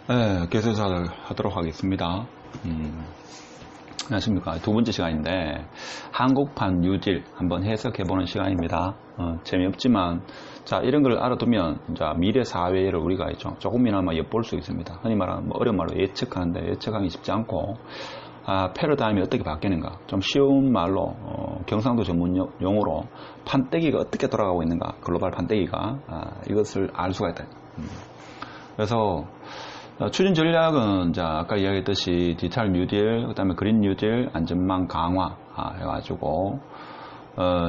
네, 계속해서 하도록 하겠습니다. 안녕하십니까. 두 번째 시간인데, 한국판 뉴딜 한번 해석해보는 시간입니다. 재미없지만, 자, 이런 걸 알아두면, 자, 미래 사회를 우리가 있죠. 조금이나마 엿볼 수 있습니다. 흔히 말하는, 어려운 말로 예측하는데, 예측하기 쉽지 않고, 패러다임이 어떻게 바뀌는가. 좀 쉬운 말로, 경상도 전문 용어로, 판때기가 어떻게 돌아가고 있는가. 글로벌 판때기가, 이것을 알 수가 있다. 그래서, 추진 전략은 아까 이야기했듯이 디지털 뉴딜, 그다음에 그린 뉴딜, 안전망 강화 해가지고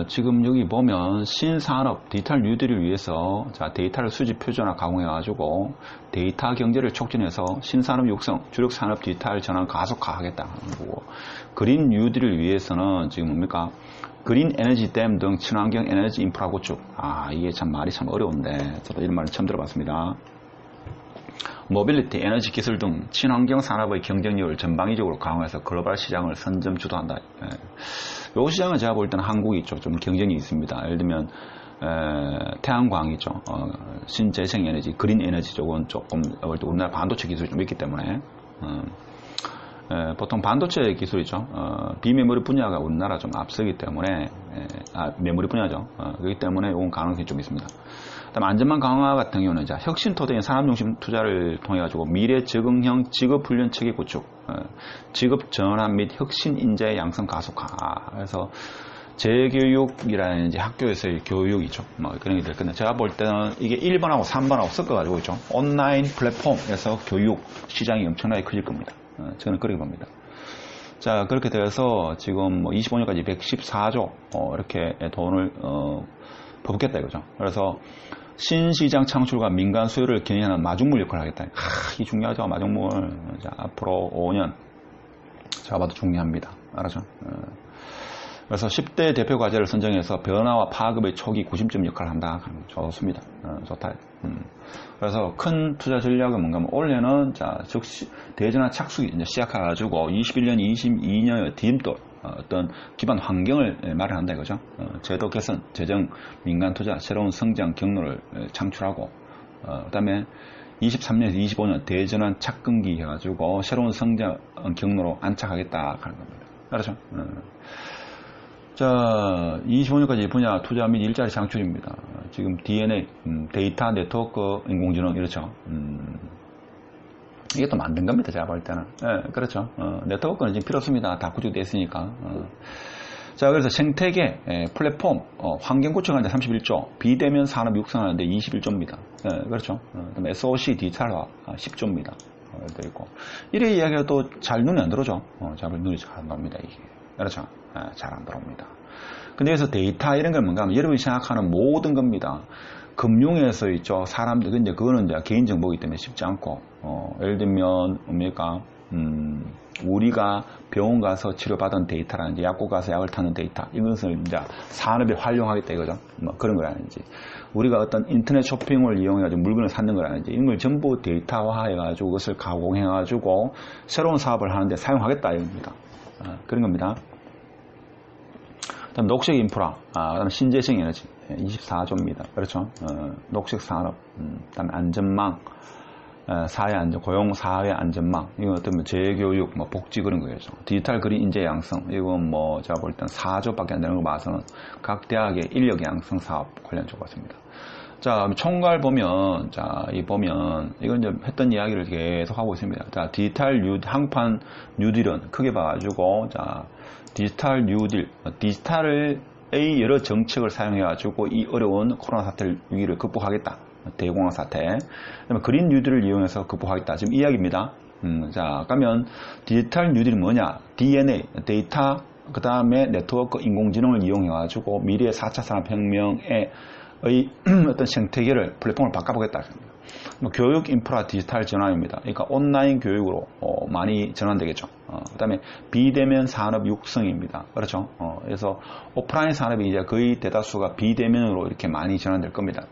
지금 여기 보면 신산업 디지털 뉴딜을 위해서 데이터를 수집 표준화 가공해가지고 데이터 경제를 촉진해서 신산업 육성, 주력 산업 디지털 전환 가속화하겠다 하는 거고, 그린 뉴딜을 위해서는 지금 뭡니까? 그린 에너지 댐 등 친환경 에너지 인프라 구축. 이게 참 말이 참 어려운데 저도 이런 말을 처음 들어봤습니다. 모빌리티, 에너지 기술 등 친환경 산업의 경쟁력을 전방위적으로 강화해서 글로벌 시장을 선점 주도한다. 이 시장은 제가 볼 때는 한국이 좀 경쟁이 있습니다. 예를 들면 태양광이죠. 신재생에너지, 그린 에너지 쪽은 조금 우리나라 반도체 기술이 좀 있기 때문에 보통 반도체 기술이죠. 비메모리 분야가 우리나라 좀 앞서기 때문에 메모리 분야죠. 그렇기 때문에 이건 가능성이 좀 있습니다. 그다음 안전망 강화 같은 경우는 혁신 토대인 산업 중심 투자를 통해 가지고 미래 적응형 직업 훈련 체계 구축, 직업 전환 및 혁신 인재 양성 가속화. 그래서 재교육이라는 학교에서의 교육이죠. 그런 게 될 건데, 제가 볼 때는 이게 1번하고 3번하고 섞어가지고 있죠. 온라인 플랫폼에서 교육 시장이 엄청나게 커질 겁니다. 저는 그렇게 봅니다. 자, 그렇게 되어서 지금 25년까지 114조 이렇게 돈을 퍼붓겠다 이거죠. 그래서 신시장 창출과 민간 수요를 견인하는 마중물 역할을 하겠다. 이 중요하죠. 마중물. 자, 앞으로 5년 제가 봐도 중요합니다. 알았죠? 그래서 10대 대표 과제를 선정해서 변화와 파급의 초기 구심점 역할을 한다. 좋습니다. 좋다. 그래서 큰 투자 전략은 뭔가 하면 올해는 즉시 대전환 착수기 이제 시작해가지고 21년, 22년의 디딤돌 어떤 기반 환경을 마련한다 이거죠. 제도 개선, 재정, 민간 투자, 새로운 성장 경로를 창출하고, 그다음에 23년에서 25년 대전환 착근기 해가지고 새로운 성장 경로로 안착하겠다 하는 겁니다. 그렇죠? 자, 25년까지 분야 투자 및 일자리 창출입니다. 지금 DNA, 데이터, 네트워크, 인공지능 이렇죠. 이게 또 만든 겁니다. 제가 볼 때는. 네, 그렇죠. 네트워크는 지금 필요 없습니다. 다 구축되어 있으니까. 자, 그래서 생태계, 플랫폼, 환경 구축하는데 31조, 비대면 산업 육성하는데 21조입니다. 네, 그렇죠. 그다음에 SOC 디지털화 10조입니다. 되어 있고. 이래 이야기가 또 잘 눈에 안 들어오죠. 잘 눈이 잘 안 나옵니다. 이게. 그렇죠. 잘 안 들어옵니다. 근데 여기서 데이터 이런 건 뭔가 하면 여러분이 생각하는 모든 겁니다. 금융에서 있죠. 사람들, 근데 그거는 개인정보이기 때문에 쉽지 않고, 예를 들면, 뭡니까, 우리가 병원 가서 치료받은 데이터라든지, 약국 가서 약을 타는 데이터, 이것을 산업에 활용하겠다 이거죠. 그런 거라든지, 우리가 어떤 인터넷 쇼핑을 이용해가지고 물건을 사는 거라든지, 이런 걸 전부 데이터화 해가지고, 그것을 가공해가지고, 새로운 사업을 하는데 사용하겠다 이겁니다. 그런 겁니다. 그다음 녹색 인프라, 그다음 신재생 에너지 24조입니다. 그렇죠? 녹색 산업, 그다음 안전망, 사회 안전, 고용 사회 안전망, 이건 어떤 재교육, 복지 그런 거겠죠. 디지털 그린 인재 양성, 이건 제가 볼 때는 4조밖에 안 되는 거 봐서는 각 대학의 인력 양성 사업 관련 조 같습니다. 자, 총괄 보면, 이건 이제 했던 이야기를 계속 하고 있습니다. 자, 한국판 뉴딜은 크게 봐가지고, 디지털 뉴딜, 디지털의 여러 정책을 사용해가지고 이 어려운 코로나 사태 위기를 극복하겠다. 대공황 사태. 그다음에 그린 뉴딜을 이용해서 극복하겠다. 지금 이야기입니다. 그러면 디지털 뉴딜이 뭐냐? DNA, 데이터, 그 다음에 네트워크, 인공지능을 이용해가지고 미래의 4차 산업혁명의 어떤 생태계를, 플랫폼을 바꿔보겠다. 교육 인프라 디지털 전환입니다. 그러니까 온라인 교육으로 많이 전환되겠죠. 그 다음에 비대면 산업 육성입니다. 그렇죠. 그래서 오프라인 산업이 이제 거의 대다수가 비대면으로 이렇게 많이 전환될 겁니다.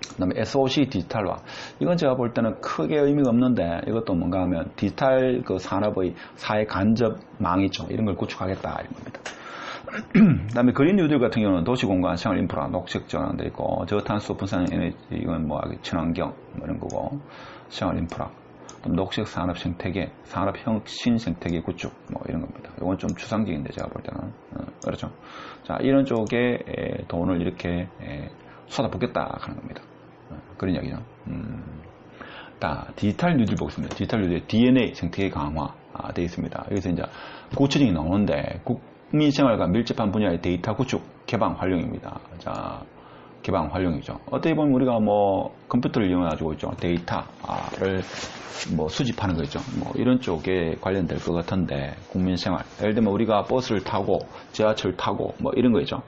그 다음에 SOC 디지털화. 이건 제가 볼 때는 크게 의미가 없는데, 이것도 뭔가 하면 디지털 그 산업의 사회 간접망 있죠. 이런 걸 구축하겠다. 이런 겁니다. 그 다음에 그린 뉴딜 같은 경우는 도시공간, 생활 인프라, 녹색 전환돼 있고, 저탄소 분산 에너지, 이건 친환경, 이런 거고, 생활 인프라. 녹색 산업 생태계, 산업 혁신 생태계 구축, 뭐 이런 겁니다. 이건 좀 추상적인데 제가 볼 때는 그렇죠. 자, 이런 쪽에 돈을 이렇게 쏟아붓겠다 하는 겁니다. 그런 이야기죠. 디지털 뉴딜 보겠습니다. 디지털 뉴딜 DNA 생태계 강화 되어 있습니다. 여기서 이제 구체적이 나오는데 국민 생활과 밀접한 분야의 데이터 구축, 개방 활용입니다. 자, 개방 활용이죠. 어떻게 보면 우리가 뭐 컴퓨터를 이용해가지고 있죠. 데이터를 뭐 수집하는 거죠. 뭐 이런 쪽에 관련될 것 같은데 국민 생활. 예를 들면 우리가 버스를 타고 지하철 타고 뭐 이런 거죠.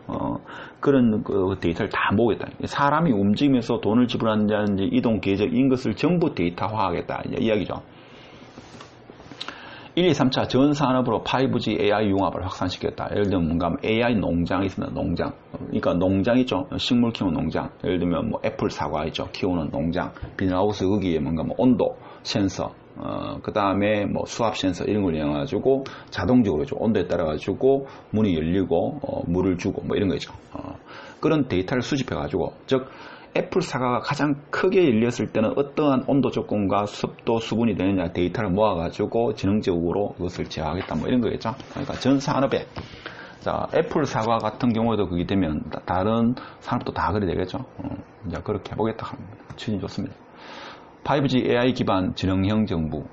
그런 그 데이터를 다 모으겠다. 사람이 움직이면서 돈을 지불한다든지 이동 계획 이런 것을 전부 데이터화하겠다. 이야기죠. 1, 2, 3차 전 산업으로 5G AI 융합을 확산시켰다. 예를 들면 뭔가 AI 농장이 있습니다. 농장. 그러니까 농장 있죠. 식물 키우는 농장. 예를 들면 뭐 애플 사과 있죠. 키우는 농장. 비닐하우스 거기에 뭔가 뭐 온도 센서, 그 다음에 뭐 수압 센서 이런 걸 이용해가지고 자동적으로 온도에 따라가지고 문이 열리고 물을 주고 뭐 이런 거죠. 그런 데이터를 수집해가지고 즉 애플 사과가 가장 크게 열렸을 때는 어떠한 온도 조건과 습도, 수분이 되느냐 데이터를 모아가지고 지능적으로 그것을 제어하겠다 뭐 이런 거겠죠. 그러니까 전 산업에 자 애플 사과 같은 경우에도 그게 되면 다른 산업도 다 그리 되겠죠. 이제 그렇게 해보겠다 합니다. 추진이 좋습니다. 5G AI 기반 지능형 정부.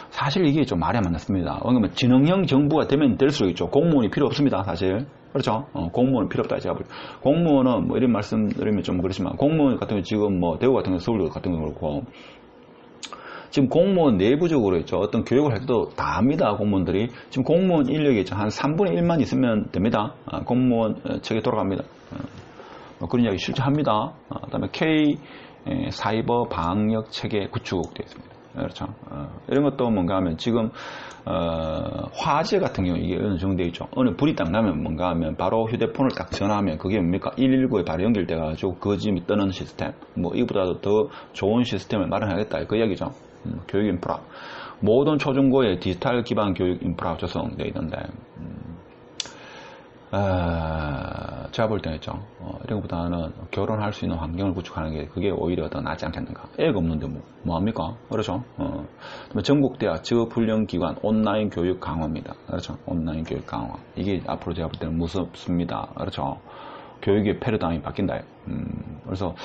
사실 이게 좀 말이 안 맞습니다. 그러면 지능형 정부가 되면 될수록 있죠. 공무원이 필요 없습니다, 사실. 그렇죠? 공무원은 필요 없다, 제가 볼 때. 공무원은 뭐 이런 말씀 드리면 좀 그렇지만, 공무원 같은 경우 지금 뭐 대구 같은 경우, 서울 같은 경우 그렇고, 지금 공무원 내부적으로 있죠. 어떤 교육을 할 때도 다 합니다, 공무원들이. 지금 공무원 인력이 있죠. 한 3분의 1만 있으면 됩니다. 공무원 책에 돌아갑니다. 뭐 그런 이야기 실제 합니다. 그 다음에 사이버 방역 체계 구축되어 있습니다. 그렇죠. 이런 것도 뭔가 하면 지금 화재 같은 경우 이게 어느 정도 되어 있죠. 어느 불이 딱 나면 뭔가 하면 바로 휴대폰을 딱 전화하면 그게 뭡니까? 119에 바로 연결돼 가지고 그 짐이 뜨는 시스템. 뭐 이보다도 더 좋은 시스템을 마련하겠다. 그 이야기죠. 교육 인프라. 모든 초중고의 디지털 기반 교육 인프라 조성되어 있는데 제가 볼 때는 있죠. 이런 것보다는 결혼할 수 있는 환경을 구축하는 게 그게 오히려 더 낫지 않겠는가. 애가 없는데 뭐합니까? 그렇죠. 전국대학 직업훈련기관 온라인 교육 강화입니다. 그렇죠. 온라인 교육 강화. 이게 앞으로 제가 볼 때는 무섭습니다. 그렇죠. 교육의 패러다임이 바뀐다. 그래서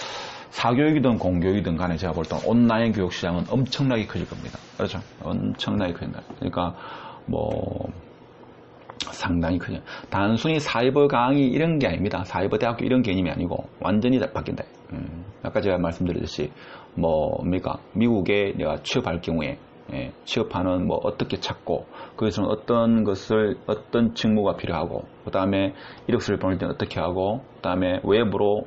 사교육이든 공교육이든 간에 제가 볼 때 온라인 교육 시장은 엄청나게 커질 겁니다. 그렇죠. 엄청나게 커진다. 그러니까 상당히 크죠. 단순히 사이버 강의 이런 게 아닙니다. 사이버 대학교 이런 개념이 아니고 완전히 바뀐다. 아까 제가 말씀드렸듯이 뭡니까? 미국에 내가 취업할 경우에 취업하는 어떻게 찾고 거기서는 어떤 것을 어떤 직무가 필요하고 그 다음에 이력서를 보낼 때는 어떻게 하고 그 다음에 외부로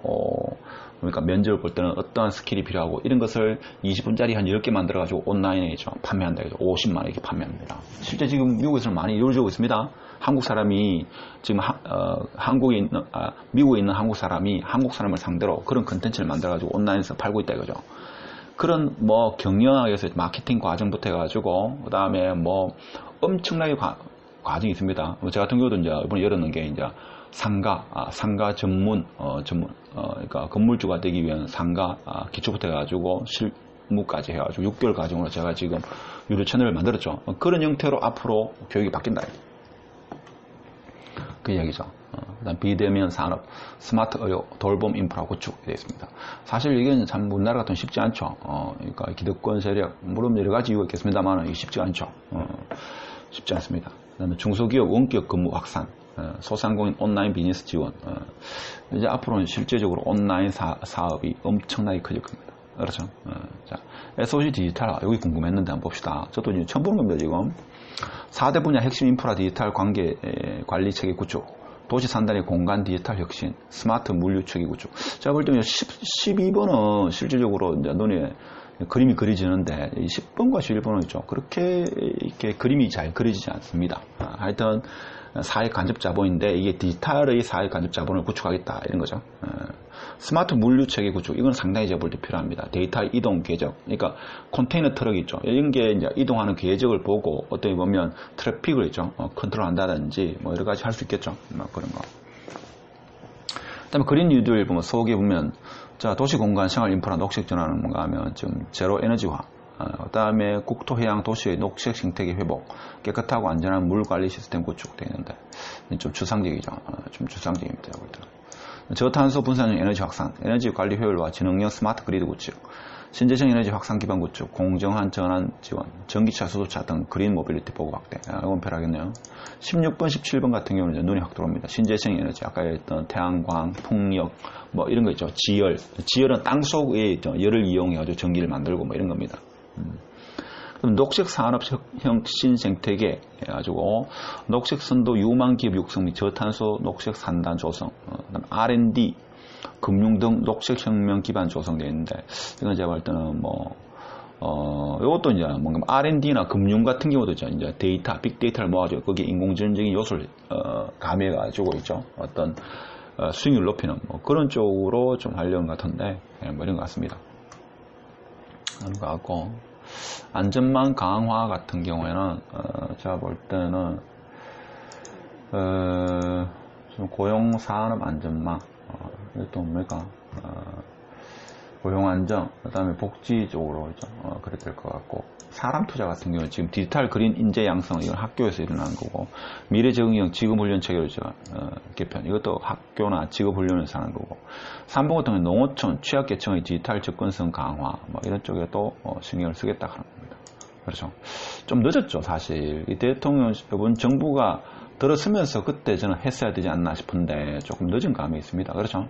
그러니까 면접을 볼 때는 어떠한 스킬이 필요하고 이런 것을 20분짜리 한 10개 만들어 가지고 온라인에 판매한다. 50만 원 이렇게 판매합니다. 실제 지금 미국에서는 많이 이루어지고 있습니다. 한국 사람이 지금 한국에 있는 미국에 있는 한국 사람이 한국 사람을 상대로 그런 컨텐츠를 만들어 가지고 온라인에서 팔고 있다 이거죠. 그런 경영학에 서 마케팅 과정부터 해가지고 그 다음에 엄청나게 과정이 있습니다. 제 같은 경우도 이제 이번에 열었는 게 이제 상가 전문 그러니까 건물주가 되기 위한 상가 기초부터 해가지고 실무까지 해가지고 6개월 과정으로 제가 지금 유료 채널을 만들었죠. 그런 형태로 앞으로 교육이 바뀐다. 그 이야기죠. 그다음 비대면 산업, 스마트 의료, 돌봄 인프라 구축 되어 있습니다. 사실 이게 참 우리나라 같은 쉽지 않죠. 그러니까 기득권 세력, 물론 여러 가지 이유가 있겠습니다만 이게 쉽지 않죠. 쉽지 않습니다. 그다음에 중소기업 원격 근무 확산, 소상공인 온라인 비즈니스 지원. 이제 앞으로는 실제적으로 온라인 사업이 엄청나게 커질 겁니다. 그렇죠. 자, SOC 디지털, 여기 궁금했는데 한번 봅시다. 저도 이제 처음 보는 겁니다, 지금. 4대 분야 핵심 인프라 디지털 관계 관리 체계 구축, 도시 산단의 공간 디지털 혁신, 스마트 물류 체계 구축. 제가 볼 때는 12번은 실질적으로 이제 눈에 그림이 그려지는데 10번과 11번은 있죠. 그렇게 이렇게 그림이 잘 그려지지 않습니다. 하여튼 사회 간접 자본인데 이게 디지털의 사회 간접 자본을 구축하겠다 이런 거죠. 스마트 물류 체계 구축 이건 상당히 제가 볼 때 필요합니다. 데이터 이동 궤적, 그러니까 컨테이너 트럭이 있죠. 이런 게 이제 이동하는 궤적을 보고 어떻게 보면 트래픽을 있죠. 컨트롤한다든지 여러 가지 할 수 있겠죠. 그런 거. 그다음에 그린 뉴딜 보면 속에 보면 자 도시 공간 생활 인프라 녹색 전환은 뭔가 하면 지금 제로 에너지화, 그 다음에 국토, 해양, 도시의 녹색 생태계 회복, 깨끗하고 안전한 물 관리 시스템 구축되어 있는데 좀 추상적이죠. 좀 추상적입니다. 저탄소 분산형 에너지 확산, 에너지 관리 효율과 지능형 스마트 그리드 구축, 신재생 에너지 확산 기반 구축, 공정한 전환 지원, 전기차, 수소차 등 그린 모빌리티 보급 확대. 이건 별하겠네요. 16번, 17번 같은 경우는 눈이 확 들어옵니다. 신재생 에너지, 아까 했던 태양광, 풍력, 뭐 이런 거 있죠. 지열. 지열은 땅 속에 열을 이용해가지고 전기를 만들고 뭐 이런 겁니다. 그럼 녹색 산업형 신생태계 해가지고 녹색 선도 유망 기업 육성 및 저탄소 녹색 산단 조성, 그다음 R&D, 금융 등 녹색 혁명 기반 조성되어 있는데 이건 제가 볼 때는 이것도 이제 뭔가 R&D나 금융 같은 경우도 이제 데이터, 빅데이터를 모아가지고 거기에 인공지능적인 요소를 가미해가지고 있죠. 어떤 수익률 높이는 뭐 그런 쪽으로 좀 하려는 것 같은데 뭐 이런 것 같습니다. 그런 것 같고. 안전망 강화 같은 경우에는 제가 볼 때는 좀 고용산업 안전망 이것도 뭡니까 고용안정 그 다음에 복지 쪽으로 그래야 될 것 같고 사람 투자 같은 경우는 지금 디지털 그린 인재 양성 이건 학교에서 일어나는 거고 미래 적응형 직업훈련 체계로 개편 이것도 학교나 직업훈련에서 하는 거고 3번 같은 경우는 농어촌 취약계층의 디지털 접근성 강화 뭐 이런 쪽에도 신경을 쓰겠다 하는 겁니다. 그렇죠. 좀 늦었죠 사실 이 대통령 이번 정부가 들어서면서 그때 저는 했어야 되지 않나 싶은데 조금 늦은 감이 있습니다. 그렇죠.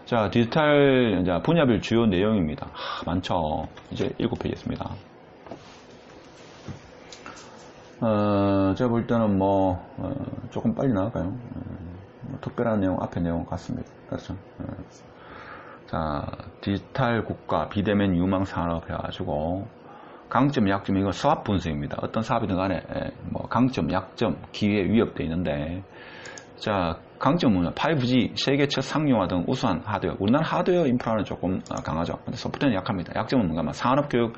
자, 디지털 이제 분야별 주요 내용입니다. 많죠. 이제 7페이지 있습니다. 제가 볼 때는 조금 빨리 나갈까요? 특별한 내용, 앞에 내용 같습니다. 그렇죠. 자, 디지털 국가, 비대면 유망 산업 해가지고, 강점, 약점, 이건 사업 분석입니다. 어떤 사업이든 간에, 강점, 약점, 기회, 위협도 있는데, 자, 강점은 5G, 세계 첫 상용화 등 우수한 하드웨어. 우리나라 하드웨어 인프라는 조금 강하죠. 근데 소프트웨어는 약합니다. 약점은 뭔가 산업교육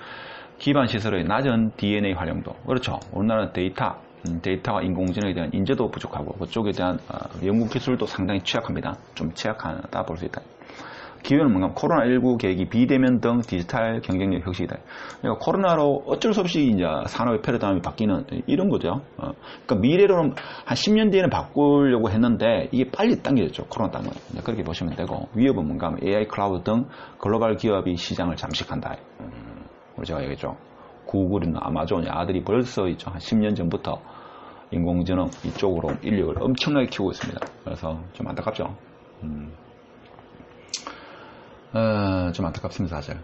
기반 시설의 낮은 DNA 활용도. 그렇죠. 우리나라는 데이터와 인공지능에 대한 인재도 부족하고 그쪽에 대한 연구 기술도 상당히 취약합니다. 좀 취약하다 볼 수 있다. 기회는 뭔가 코로나19 계기, 비대면 등 디지털 경쟁력 혁신이다. 그러니까 코로나로 어쩔 수 없이 이제 산업의 패러다임이 바뀌는 이런 거죠. 그러니까 미래로는 한 10년 뒤에는 바꾸려고 했는데 이게 빨리 당겨졌죠. 코로나 때문에. 그렇게 보시면 되고 위협은 뭔가 하면 AI 클라우드 등 글로벌 기업이 시장을 잠식한다. 제가 얘기했죠. 구글이나 아마존 아들이 벌써 있죠. 한 10년 전부터 인공지능 이쪽으로 인력을 엄청나게 키우고 있습니다. 그래서 좀 안타깝죠. 좀 안타깝습니다, 사실.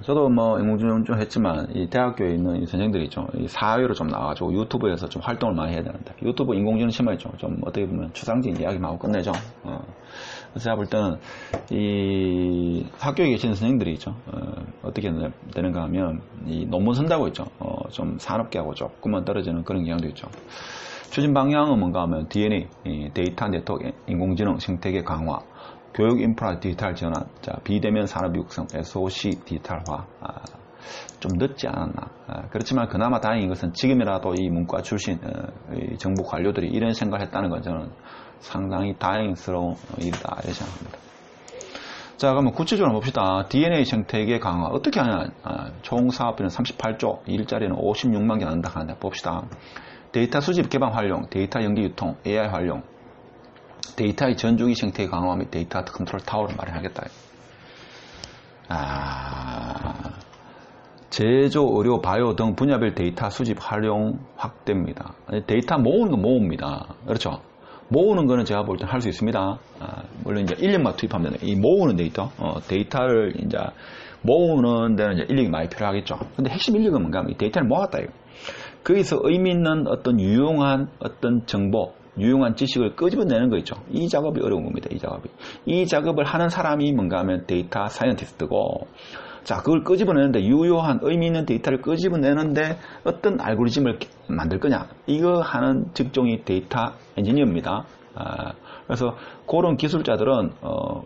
저도 인공지능 좀 했지만, 이 대학교에 있는 이 선생님들이 있죠. 이 사회로 좀 나와가지고 유튜브에서 좀 활동을 많이 해야 되는데, 유튜브 인공지능 심하죠. 좀 어떻게 보면 추상적인 이야기만 하고 끝내죠. 그래서 제가 볼 때는, 이 학교에 계시는 선생님들이 있죠. 어떻게 되는가 하면, 이 논문 쓴다고 있죠. 좀 산업계하고 조금만 떨어지는 그런 경향도 있죠. 추진 방향은 뭔가 하면 DNA, 데이터 네트워크, 인공지능, 생태계 강화, 교육 인프라 디지털 전환, 자, 비대면 산업 육성, SOC 디지털화, 좀 늦지 않았나. 그렇지만 그나마 다행인 것은 지금이라도 이 문과 출신 이 정부 관료들이 이런 생각을 했다는 건 저는 상당히 다행스러운 일이다 이렇게 생각합니다. 자, 그러면 구체적으로 봅시다. DNA 생태계 강화 어떻게 하냐? 총 사업비는 38조, 일자리는 56만 개 난다 하는데 봅시다. 데이터 수집 개방 활용, 데이터 연계 유통, AI 활용, 데이터의 전주기 생태계 강화 및 데이터 컨트롤 타워를 마련하겠다. 제조, 의료, 바이오 등 분야별 데이터 수집 활용 확대입니다. 데이터 모으는 건 모읍니다. 그렇죠? 모으는 거는 제가 볼 때 할 수 있습니다. 물론 이제 인력만 투입하면 이 모으는 데이터, 데이터를 이제 모으는 데는 이제 인력이 많이 필요하겠죠. 근데 핵심 인력은 뭔가 이 데이터를 모았다. 거기서 의미 있는 어떤 유용한 어떤 정보, 유용한 지식을 끄집어내는 거 있죠. 이 작업이 어려운 겁니다. 이 작업이. 이 작업을 하는 사람이 뭔가 하면 데이터 사이언티스트고, 자, 그걸 끄집어내는데, 유효한 의미 있는 데이터를 끄집어내는데 어떤 알고리즘을 만들 거냐. 이거 하는 직종이 데이터 엔지니어입니다. 그래서 그런 기술자들은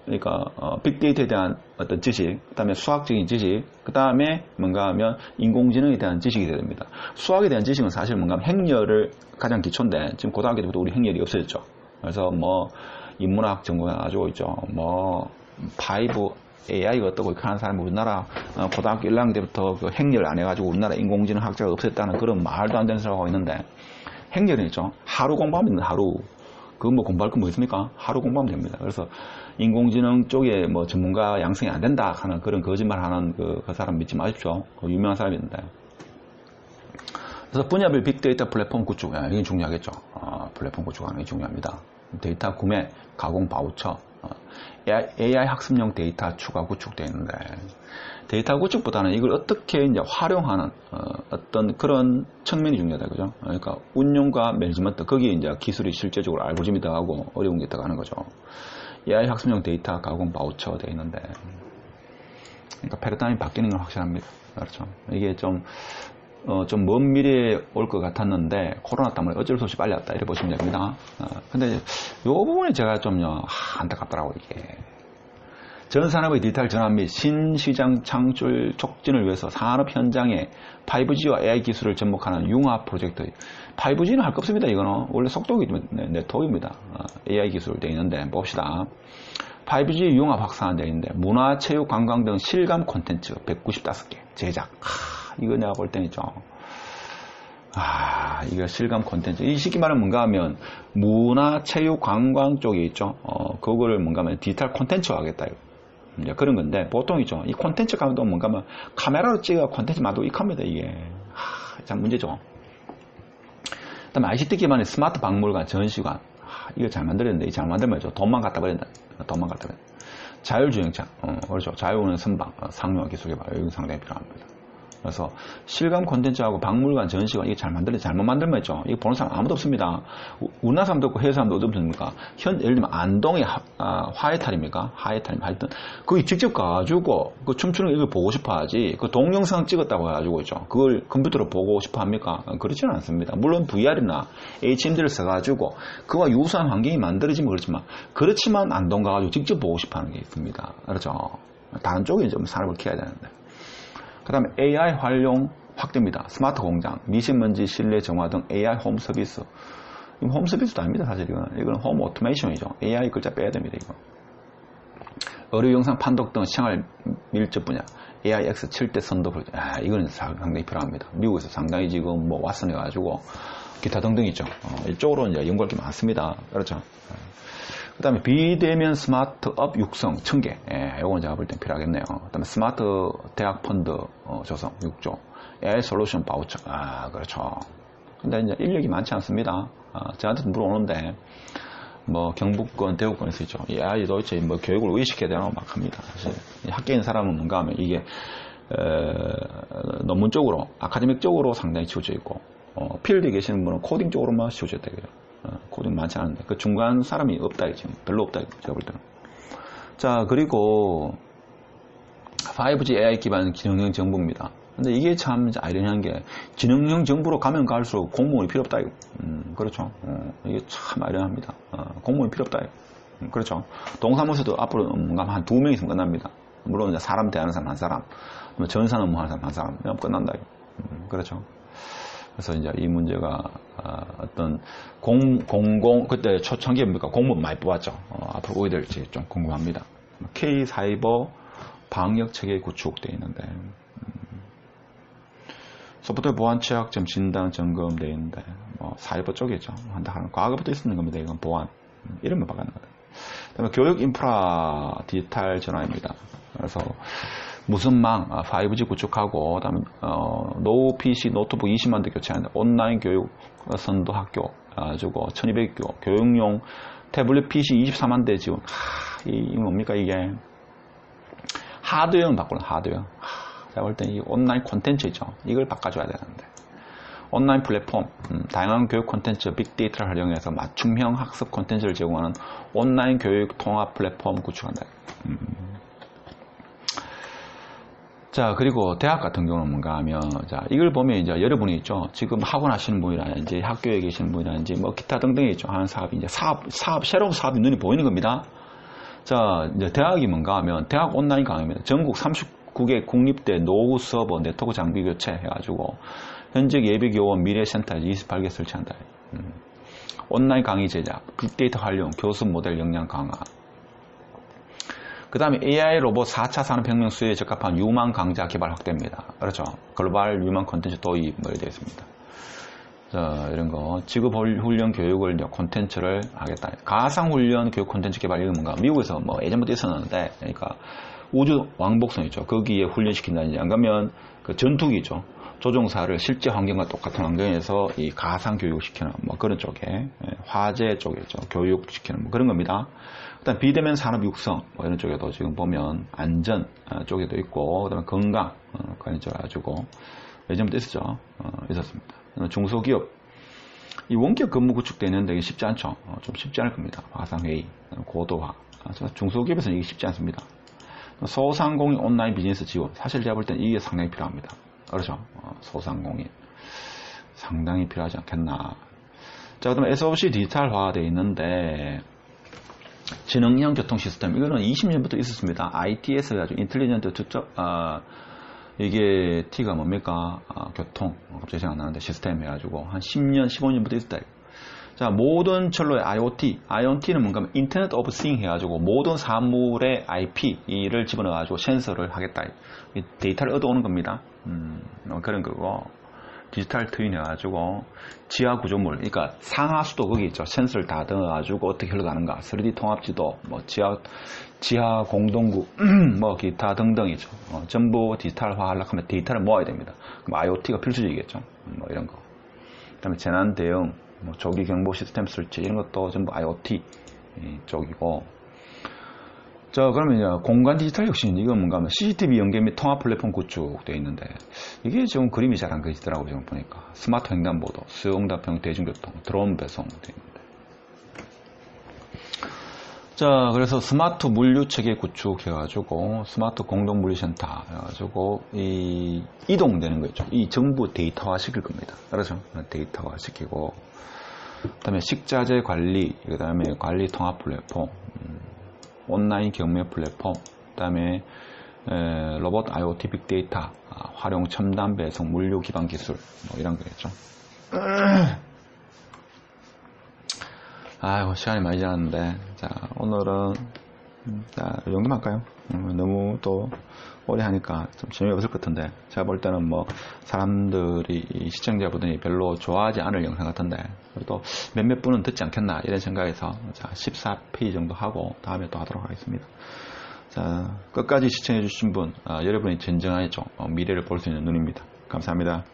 그러니까 빅데이터에 대한 어떤 지식, 그다음에 수학적인 지식, 그다음에 뭔가 하면 인공지능에 대한 지식이 돼야 됩니다. 수학에 대한 지식은 사실 뭔가 하면 행렬을 가장 기초인데 지금 고등학교 때부터 우리 행렬이 없어졌죠. 그래서 인문학 전공해 가지고 있죠. AI가 어떻고 이렇게 하는 사람이 우리나라 고등학교 1학년 때부터 그 행렬 안 해가지고 우리나라 인공지능 학자가 없앴다는 그런 말도 안 되는 소리를 하고 있는데, 행렬은 있죠. 하루 공부하면 됩니다. 하루. 그거 뭐 공부할 거 뭐 있습니까? 하루 공부하면 됩니다. 그래서 인공지능 쪽에 뭐 전문가 양성이 안 된다 하는 그런 거짓말 하는 그 사람 믿지 마십시오. 그 유명한 사람인데. 그래서 분야별 빅데이터 플랫폼 구축, 이게 중요하겠죠. 플랫폼 구축하는 게 중요합니다. 데이터 구매, 가공 바우처, AI 학습용 데이터 추가 구축되어 있는데, 데이터 구축보다는 이걸 어떻게 이제 활용하는 어떤 그런 측면이 중요하다, 그죠? 그러니까 운용과 매니지먼트, 거기에 이제 기술이 실제적으로 알고리즘이 들어가고 어려운 게 들어가는 거죠. AI 학습용 데이터 가공 바우처 되어 있는데, 그러니까 패러다임이 바뀌는 건 확실합니다. 그렇죠? 이게 좀 먼 미래에 올 것 같았는데 코로나 때문에 어쩔 수 없이 빨리 왔다 이렇게 보시면 됩니다. 근데 이 부분이 제가 좀요 안타깝더라고요. 이게 전 산업의 디지털 전환 및 신시장 창출 촉진을 위해서 산업 현장에 5G와 AI 기술을 접목하는 융합 프로젝트. 5G는 할 거 없습니다. 이거는 원래 속도기 네트워크입니다. AI 기술 되어 있는데 봅시다. 5G 융합 확산한 되어 있는데 문화, 체육, 관광 등 실감 콘텐츠 195개 제작. 이거 내가 볼 때는 있죠. 이거 실감 콘텐츠. 이 쉽게 말하면 뭔가 하면 문화, 체육, 관광 쪽에 있죠. 그거를 뭔가 하면 디지털 콘텐츠화 하겠다. 이제 그런 건데 보통 있죠. 이 콘텐츠 가도 뭔가 하면 카메라로 찍어 콘텐츠 만들고 익합니다. 이게. 참 문제죠. 그다음에 ICT 기반의 스마트 박물관, 전시관. 이거 잘 만들었는데, 잘 만들면 돈만 갖다 버린다. 돈만 갖다 버린다. 자율주행차. 그렇죠. 자율운행 선박, 상용화 기술 개발. 이거 상당히 필요합니다. 그래서 실감 콘텐츠하고 박물관, 전시관 이게 잘 만들면 잘못 만들면 있죠. 이거 보는 사람 아무도 없습니다. 우리나라 사람도 없고 해외 사람도 없습니까? 예를 들면 안동의 화해탈입니까? 화해탈 하여튼 거기 직접 가가지고 그 춤추는 거 이걸 보고 싶어 하지. 그 동영상 찍었다고 해가지고 있죠. 그걸 컴퓨터로 보고 싶어 합니까? 그렇지는 않습니다. 물론 VR이나 HMD를 써가지고 그와 유사한 환경이 만들어지면 그렇지만 안동 가가지고 직접 보고 싶어 하는 게 있습니다. 그렇죠. 다른 쪽에 좀 산업을 키워야 되는데. 그 다음에 AI 활용 확대입니다. 스마트 공장, 미세먼지 실내 정화 등 AI 홈 서비스. 이건 홈 서비스도 아닙니다, 사실 이건 홈 오토메이션이죠. AI 글자 빼야 됩니다, 이거. 의료 영상 판독 등 생활 밀접 분야, AIX 7대 선도 프로젝트. 이거는 상당히 필요합니다. 미국에서 상당히 지금 뭐 왓슨해가지고 기타 등등 있죠. 이쪽으로 이제 연구할 게 많습니다. 그렇죠. 그 다음에 비대면 스마트업 육성 1000개. 요건 제가 볼 땐 필요하겠네요. 그 다음에 스마트 대학 펀드 조성 6조. AI 솔루션 바우처. 그렇죠. 근데 이제 인력이 많지 않습니다. 저한테 물어오는데, 뭐, 경북권, 대구권에서 있죠. AI도 이제 뭐 교육을 의식해야 되나 막 합니다. 사실. 학계인 사람은 뭔가 하면 이게, 논문 쪽으로, 아카데믹 쪽으로 상당히 치우쳐 있고, 필드에 계시는 분은 코딩 쪽으로만 치우쳐 있다. 코딩 많지 않은데 그 중간 사람이 없다 지금 별로 없다 제가 볼 때는. 자, 그리고 5G AI 기반 지능형 정보입니다. 근데 이게 참 아이러니한 게 지능형 정보로 가면 갈수록 공무원이 필요 없다 이거. 그렇죠. 이게 참 아이러니합니다. 공무원이 필요 없다 이거. 그렇죠. 동사무소도 앞으로 뭔가 한 2명 있으면 끝납니다. 물론 이제 사람 대하는 사람 한 사람, 전산 업무 하는 사람 한 사람, 그냥 끝난다 이거. 그렇죠. 그래서 이제 이 문제가 어떤 그때 초창기입니까? 공무원 많이 뽑았죠. 앞으로 어떻게 될지 좀 궁금합니다. K 사이버 방역 체계 구축되어 있는데, 소프트웨어 보안 취약점 진단 점검되어 있는데, 뭐 사이버 쪽이죠. 한다 하는 과거부터 있었는 겁니다. 이건 보안 이름을 바꾸는 거예요. 그다음에 교육 인프라 디지털 전환입니다. 그래서 무슨 망, 5G 구축하고, 그다음에 노후 PC, 노트북 20만 대 교체하는데, 온라인 교육 선도 학교 주고, 1200교, 교육용 태블릿 PC 24만 대 지원. 이게 뭡니까, 이게? 하드웨어는 바꾸는 하드웨어. 제가 볼 때 이 온라인 콘텐츠 있죠. 이걸 바꿔줘야 되는데. 온라인 플랫폼, 다양한 교육 콘텐츠, 빅데이터를 활용해서 맞춤형 학습 콘텐츠를 제공하는 온라인 교육 통합 플랫폼 구축한다. 자, 그리고 대학 같은 경우는 뭔가 하면, 자, 이걸 보면 이제 여러분이 있죠. 지금 학원 하시는 분이라든지 학교에 계시는 분이라든지 뭐 기타 등등이 있죠. 하는 사업이 이제 새로운 사업이 눈에 보이는 겁니다. 자, 이제 대학이 뭔가 하면 대학 온라인 강의입니다. 전국 39개 국립대 노후 서버 네트워크 장비 교체 해가지고 현직 예비교원 미래센터 28개 설치한다. 온라인 강의 제작, 빅데이터 활용, 교수 모델 역량 강화. 그 다음에 AI 로봇 4차 산업혁명 수혜에 적합한 유망 강좌 개발 확대입니다. 그렇죠. 글로벌 유망 콘텐츠 도입 뭐 되어 있습니다. 자, 이런 거. 직업훈련 교육을 콘텐츠를 하겠다. 가상훈련 교육 콘텐츠 개발 이건 뭔가 미국에서 뭐 예전부터 있었는데, 그러니까 우주 왕복선 있죠. 거기에 훈련시킨다든지 안 가면 그 전투기죠. 조종사를 실제 환경과 똑같은 환경에서 이 가상 교육을 시키는 뭐 그런 쪽에 화재 쪽이죠. 교육시키는 뭐 그런 겁니다. 일단 비대면 산업 육성 뭐 이런 쪽에도 지금 보면 안전 쪽에도 있고 그다음에 건강 관련해 가지고 예전부터 있었죠. 있었습니다. 중소기업 이 원격 근무 구축되는데 이게 쉽지 않죠. 좀 쉽지 않을 겁니다. 화상회의 고도화 중소기업에서는 이게 쉽지 않습니다. 소상공인 온라인 비즈니스 지원 사실 제가 볼 때는 이게 상당히 필요합니다. 그렇죠. 소상공인 상당히 필요하지 않겠나. 자, 그다음에 SOC 디지털화 되어 있는데 지능형 교통 시스템 이거는 20년부터 있었습니다. ITS 가지고 인텔리전트 직접 이게 T가 뭡니까? 교통 갑자기 생각 안 나는데 시스템 해가지고 한 10년 15년부터 있었다. 자, 모든 철로의 IoT는 뭔가 하면 인터넷 오브 싱 해가지고 모든 사물의 IP를 집어넣어가지고 센서를 하겠다. 데이터를 얻어오는 겁니다. 그런 거고 디지털 트윈 해가지고 지하 구조물, 그러니까 상하수도 거기 있죠. 센서를 다 넣어가지고 어떻게 흘러가는가, 3D 통합지도, 뭐 지하 공동구, 뭐 기타 등등이죠. 전부 디지털화 하려고 하면 데이터를 모아야 됩니다. 그럼 IoT가 필수적이겠죠. 뭐 이런 거. 그다음에 재난 대응, 뭐 조기 경보 시스템 설치 이런 것도 전부 IoT 쪽이고. 자, 그러면 이제 공간 디지털 혁신 이건 뭔가 하면 CCTV 연계 및 통합 플랫폼 구축되어 있는데 이게 지금 그림이 잘 안 그리더라고요. 지금 보니까 스마트 횡단보도, 수용답형 대중교통, 드론 배송 되어 있는데. 자, 그래서 스마트 물류 체계 구축해가지고 스마트 공동 물류센터 해가지고 이동되는 거 있죠. 이 전부 데이터화 시킬 겁니다. 그렇죠? 데이터화 시키고 그다음에 식자재 관리, 그다음에 관리 통합 플랫폼. 온라인 경매 플랫폼, 그 다음에 로봇 IoT 빅데이터, 활용 첨단 배송 물류 기반 기술, 뭐 이런 거겠죠. 아이고, 시간이 많이 지났는데, 자, 오늘은, 자, 이 정도만 할까요? 너무 또, 오래 하니까 좀 재미없을 것 같은데, 제가 볼 때는 뭐, 사람들이, 시청자분들이 별로 좋아하지 않을 영상 같은데, 그래도 몇몇 분은 듣지 않겠나, 이런 생각에서, 자, 14페이지 정도 하고, 다음에 또 하도록 하겠습니다. 자, 끝까지 시청해주신 분, 여러분이 진정한 미래를 볼 수 있는 눈입니다. 감사합니다.